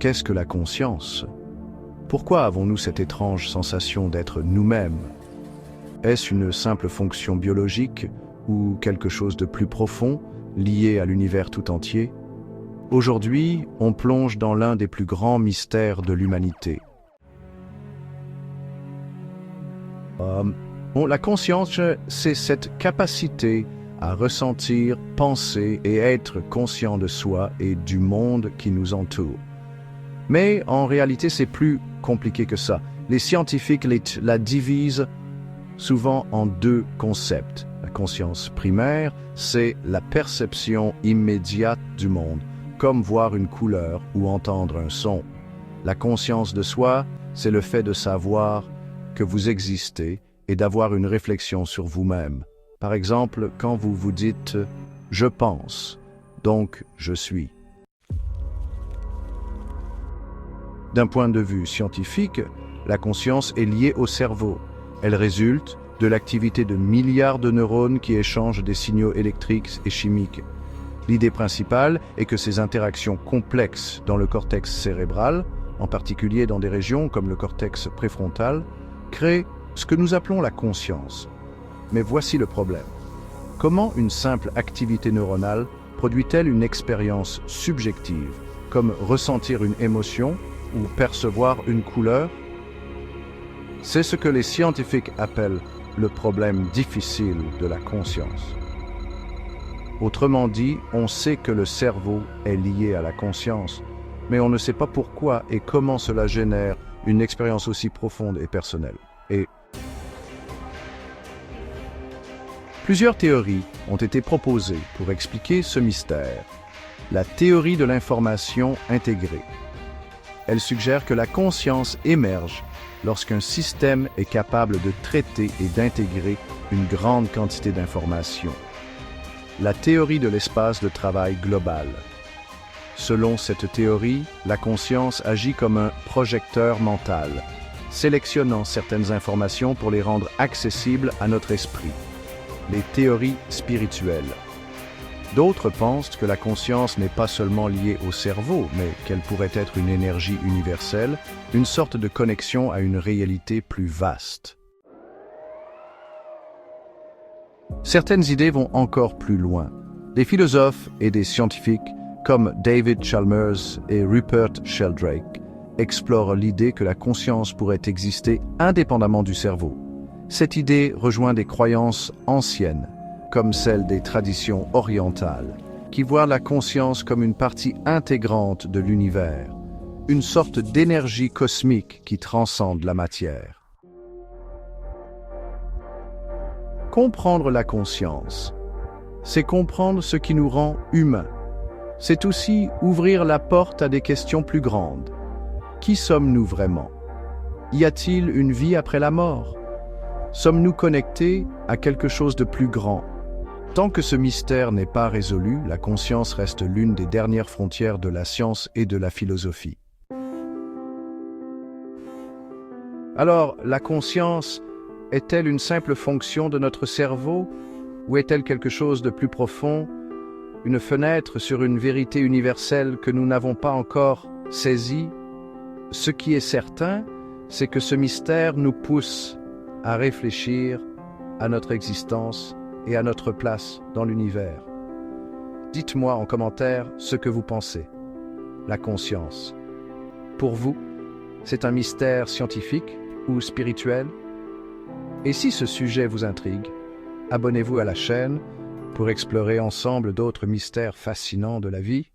qu'est-ce que la conscience? Pourquoi avons-nous cette étrange sensation d'être nous-mêmes? Est-ce une simple fonction biologique ou quelque chose de plus profond, lié à l'univers tout entier? Aujourd'hui, on plonge dans l'un des plus grands mystères de l'humanité. La conscience, c'est cette capacité à ressentir, penser et être conscient de soi et du monde qui nous entoure. Mais en réalité, c'est plus compliqué que ça. Les scientifiques la divisent souvent en deux concepts. La conscience primaire, c'est la perception immédiate du monde, comme voir une couleur ou entendre un son. La conscience de soi, c'est le fait de savoir que vous existez et d'avoir une réflexion sur vous-même. Par exemple, quand vous vous dites « je pense, donc je suis ». D'un point de vue scientifique, la conscience est liée au cerveau. Elle résulte de l'activité de milliards de neurones qui échangent des signaux électriques et chimiques. L'idée principale est que ces interactions complexes dans le cortex cérébral, en particulier dans des régions comme le cortex préfrontal, créent ce que nous appelons la conscience. Mais voici le problème. Comment une simple activité neuronale produit-elle une expérience subjective, comme ressentir une émotion ou percevoir une couleur? C'est ce que les scientifiques appellent le problème difficile de la conscience. Autrement dit, on sait que le cerveau est lié à la conscience, mais on ne sait pas pourquoi et comment cela génère une expérience aussi profonde et personnelle. Et plusieurs théories ont été proposées pour expliquer ce mystère. La théorie de l'information intégrée. Elle suggère que la conscience émerge lorsqu'un système est capable de traiter et d'intégrer une grande quantité d'informations. La théorie de l'espace de travail global. Selon cette théorie, la conscience agit comme un projecteur mental, sélectionnant certaines informations pour les rendre accessibles à notre esprit. Les théories spirituelles. D'autres pensent que la conscience n'est pas seulement liée au cerveau, mais qu'elle pourrait être une énergie universelle, une sorte de connexion à une réalité plus vaste. Certaines idées vont encore plus loin. Des philosophes et des scientifiques comme David Chalmers et Rupert Sheldrake explorent l'idée que la conscience pourrait exister indépendamment du cerveau. Cette idée rejoint des croyances anciennes, comme celle des traditions orientales, qui voient la conscience comme une partie intégrante de l'univers, une sorte d'énergie cosmique qui transcende la matière. Comprendre la conscience, c'est comprendre ce qui nous rend humains. C'est aussi ouvrir la porte à des questions plus grandes. Qui sommes-nous vraiment? Y a-t-il une vie après la mort? Sommes-nous connectés à quelque chose de plus grand? Tant que ce mystère n'est pas résolu, la conscience reste l'une des dernières frontières de la science et de la philosophie. Alors, la conscience est-elle une simple fonction de notre cerveau ou est-elle quelque chose de plus profond, une fenêtre sur une vérité universelle que nous n'avons pas encore saisie? Ce qui est certain, c'est que ce mystère nous pousse à réfléchir à notre existence et à notre place dans l'univers. Dites-moi en commentaire ce que vous pensez. La conscience. Pour vous, c'est un mystère scientifique ou spirituel? Et si ce sujet vous intrigue, abonnez-vous à la chaîne pour explorer ensemble d'autres mystères fascinants de la vie.